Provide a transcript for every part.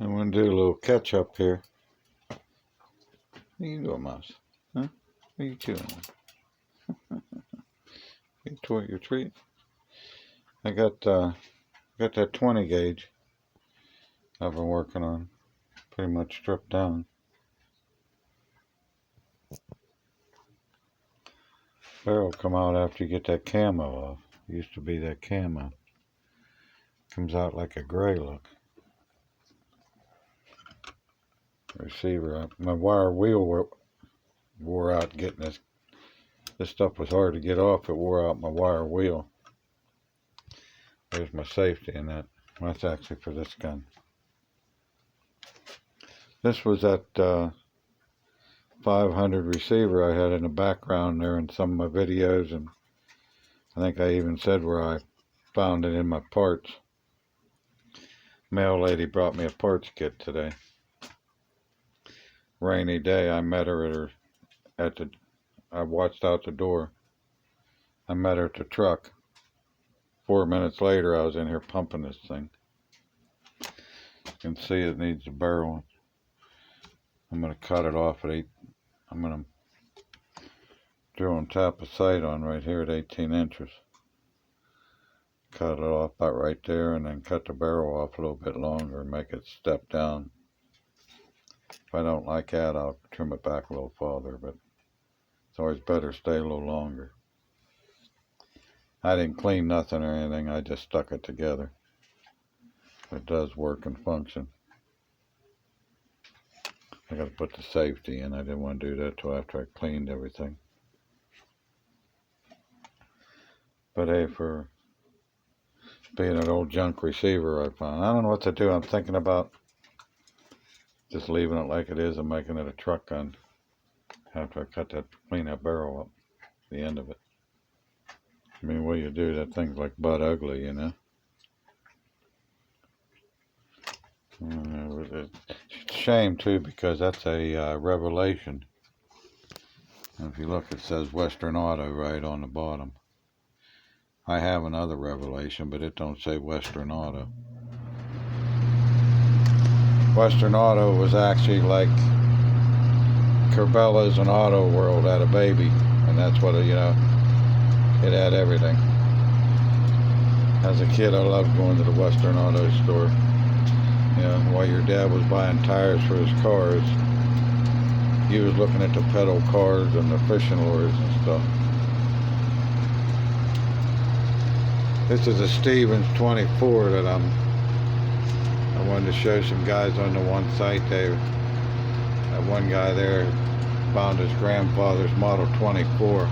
I want to do a little catch up here. What are you doing, Mouse? Huh? What are you doing? You tore your treat? I got that 20 gauge I've been working on, pretty much stripped down. Barrel come out after you get that camo off. It used to be that camo. Comes out like a gray look. Receiver, my wire wheel wore out getting this. This stuff was hard to get off. It wore out my wire wheel. There's my safety in that. Well, that's actually for this gun. This was that 500 receiver I had in the background there in some of my videos, and I think I even said where I found it in my parts. Mail lady brought me a parts kit today. Rainy day, I met her I watched out the door. I met her at the truck. 4 minutes later, I was in here pumping this thing. You can see it needs a barrel. I'm going to cut it off at 8. I'm going to drill and tap a sight on right here at 18 inches. Cut it off about right there, and then cut the barrel off a little bit longer and make it step down. If I don't like that, I'll trim it back a little farther, but it's always better to stay a little longer. I didn't clean nothing or anything, I just stuck it together. It does work and function. I got to put the safety in. I didn't want to do that till after I cleaned everything. But hey, for being an old junk receiver I found, I don't know what to do. I'm thinking about just leaving it like it is and making it a truck gun after I clean that barrel up, the end of it. I mean, what do you do? That thing's like butt ugly, you know. It's a shame too, because that's a Revelation. And if you look, it says Western Auto right on the bottom. I have another Revelation, but it don't say Western Auto. Western Auto was actually like Cabela's and Auto World had a baby, and that's what it had everything. As a kid, I loved going to the Western Auto store. While your dad was buying tires for his cars, he was looking at the pedal cars and the fishing lures and stuff. This is a Stevens 24 that I wanted to show some guys on the one site. That one guy there found his grandfather's Model 24.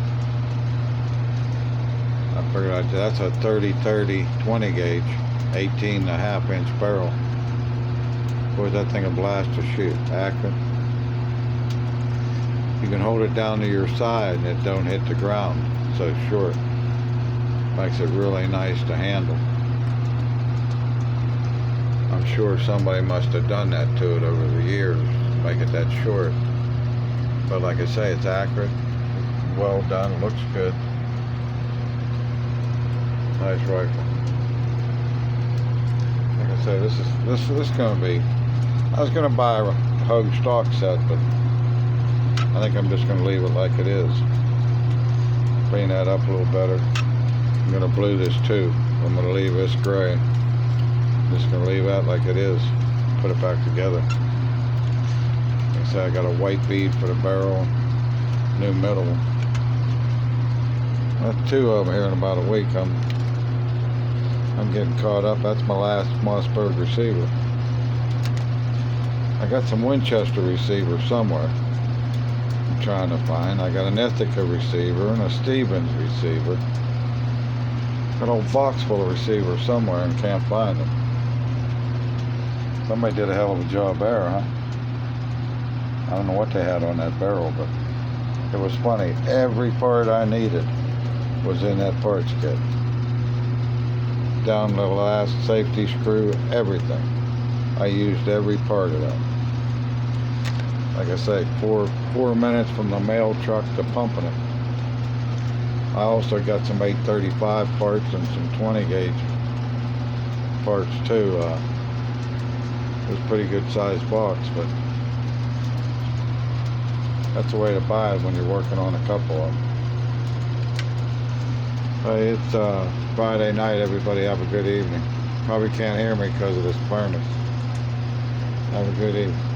I figured that's a 30-30 20 gauge, 18.5 inch barrel. Boy, that thing a blast to shoot. Accurate. You can hold it down to your side and it don't hit the ground. So short. Makes it really nice to handle. I'm sure somebody must have done that to it over the years to make it that short. But like I say, it's accurate. Well done. Looks good. Nice rifle. Like I say, this is going to be. I was going to buy a Hogue stock set, but I think I'm just going to leave it like it is. Clean that up a little better. I'm going to blue this too. I'm going to leave this gray. Just going to leave that like it is. Put it back together. Like I said, I got a white bead for the barrel. New metal. That's 2 of them here in about a week. I'm getting caught up. That's my last Mossberg receiver. I got some Winchester receivers somewhere I'm trying to find. I got an Ithaca receiver and a Stevens receiver. Got an old box full of receivers somewhere and can't find them. Somebody did a hell of a job there, huh? I don't know what they had on that barrel, but it was funny. Every part I needed was in that parts kit. Down to the last safety screw, everything. I used every part of that. Like I say, 4 minutes from the mail truck to pumping it. I also got some 835 parts and some 20 gauge parts too. It was a pretty good sized box, but that's the way to buy it when you're working on a couple of them. It's Friday night. Everybody have a good evening. Probably can't hear me because of this furnace. Have a good evening.